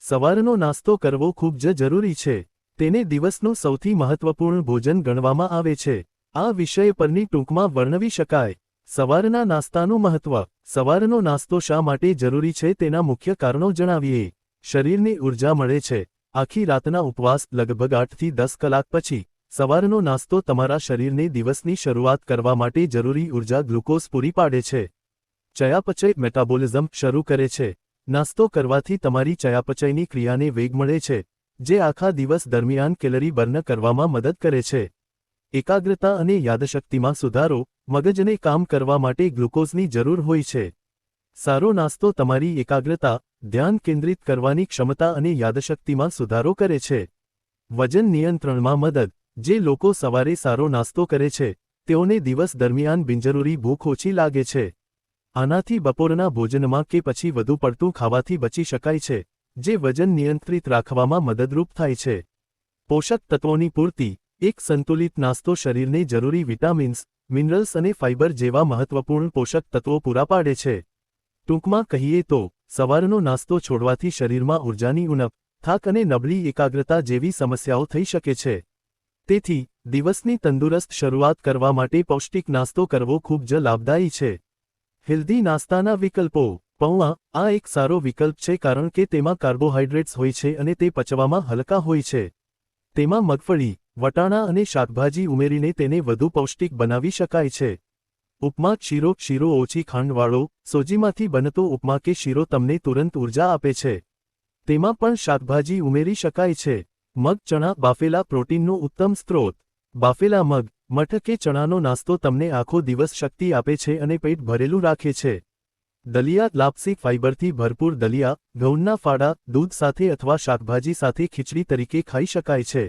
સવારનો નાસ્તો કરવો ખૂબ જ જરૂરી છે. તેને દિવસનું સૌથી મહત્વપૂર્ણ ભોજન ગણવામાં આવે છે. આ વિષય પરની ટૂંકમાં વર્ણવી શકાય. સવારના નાસ્તાનું મહત્વ. સવારનો નાસ્તો શા માટે જરૂરી છે તેના મુખ્ય કારણો જણાવીએ. શરીરને ઊર્જા મળે છે. આખી રાતના ઉપવાસ લગભગ 8 થી 10 કલાક પછી સવારનો નાસ્તો તમારા શરીરને દિવસની શરૂઆત કરવા માટે જરૂરી ઊર્જા ગ્લુકોઝ પૂરી પાડે છે. ચયાપચય મેટાબોલિઝમ શરૂ કરે છે. નાસ્તો કરવાથી તમારી ચયાપચયની ક્રિયાને વેગ મળે છે, જે આખા દિવસ દરમિયાન કેલરી બર્ન કરવામાં મદદ કરે છે. એકાગ્રતા અને યાદશક્તિમાં સુધારો. મગજને કામ કરવા માટે ગ્લુકોઝની જરૂર હોય છે. સારો નાસ્તો તમારી એકાગ્રતા, ધ્યાન કેન્દ્રિત કરવાની ક્ષમતા અને યાદશક્તિમાં સુધારો કરે છે. વજન નિયંત્રણમાં મદદ. જે લોકો સવારે સારો નાસ્તો કરે છે, તેઓને દિવસ દરમિયાન બિનજરૂરી ભૂખ ઓછી લાગે છે. આનાથી બપોરના ભોજનમાં કે પછી વધુ પડતું ખાવાથી બચી શકાય છે, જે વજન નિયંત્રિત રાખવામાં મદદરૂપ થાય છે. પોષક તત્વોની પૂર્તિ. એક સંતુલિત નાસ્તો શરીરને જરૂરી વિટામિન્સ, મિનરલ્સ અને ફાઇબર જેવા મહત્વપૂર્ણ પોષક તત્વો પૂરા પાડે છે. ટૂંકમાં કહીએ તો, સવારનો નાસ્તો છોડવાથી શરીરમાં ઊર્જાની ઉણપ, થાક અને નબળી એકાગ્રતા જેવી સમસ્યાઓ થઈ શકે છે. તેથી, દિવસની તંદુરસ્ત શરૂઆત કરવા માટે પૌષ્ટિક નાસ્તો કરવો ખૂબ જ લાભદાયી છે. હેલ્ધી નાસ્તાના વિકલ્પો. પૌવા. આ એક સારો વિકલ્પ છે કારણ કે તેમાં કાર્બોહાઈડ્રેટ્સ હોય છે અને તે પચવામાં હલકા હોય છે. તેમાં મગફળી, વટાણા અને શાકભાજી ઉમેરીને તેને વધુ પૌષ્ટિક બનાવી શકાય છે. ઉપમા. શીરો ઓછી ખાંડવાળો, સોજીમાંથી બનતો ઉપમા કે શીરો તમને તુરંત ઊર્જા આપે છે. તેમાં પણ શાકભાજી ઉમેરી શકાય છે. મગ. ચણા. બાફેલા પ્રોટીનનો ઉત્તમ સ્ત્રોત. બાફેલા મગ, મઠ કે ચણાનો નાસ્તો તમને આખો દિવસ શક્તિ આપે છે અને પેટ ભરેલું રાખે છે. દલિયા. લાપસી. ફાઇબરથી ભરપૂર દલિયા, ઘઉંના ફાડા, દૂધ સાથે અથવા શાકભાજી સાથે ખીચડી તરીકે ખાઈ શકાય છે.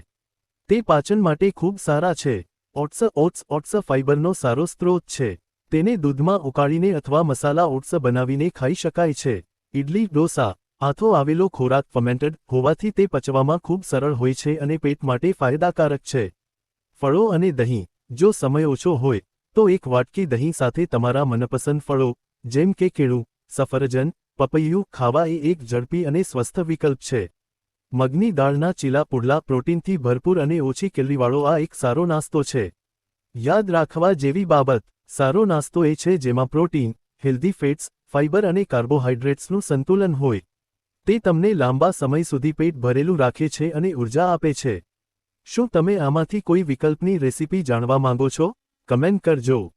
તે પાચન માટે ખૂબ સારા છે. ઓટ્સ ફાઇબરનો સારો સ્ત્રોત છે. તેને દૂધમાં ઉકાળીને અથવા મસાલા ઓટ્સ બનાવીને ખાઈ શકાય છે. ઇડલી. ડોસા. આથો આવેલો ખોરાક ફર્મેન્ટેડ હોવાથી તે પચવામાં ખૂબ સરળ હોય છે અને પેટ માટે ફાયદાકારક છે. ફળો અને દહીં. જો સમય ઓછો હોય, તો એક વાટકી દહીં સાથે તમારા મનપસંદ ફળો, જેમ કે કેળું, સફરજન, પપૈયું ખાવા એ એક ઝડપી અને સ્વસ્થ વિકલ્પ છે. મગની દાળના ચીલા પુડલા. પ્રોટીનથી ભરપૂર અને ઓછી કેલરીવાળો આ એક સારો નાસ્તો છે. યાદ રાખવા જેવી બાબત. સારો નાસ્તો એ છે જેમાં પ્રોટીન, હેલ્ધી ફેટ્સ, ફાઇબર અને કાર્બોહાઈડ્રેટ્સનું સંતુલન હોય. તે તમને લાંબા સમય સુધી પેટ ભરેલું રાખે છે અને ઊર્જા આપે છે. શું તમે આમાંથી કોઈ વિકલ્પની રેસિપી જાણવા માંગો છો? કમેન્ટ કરજો.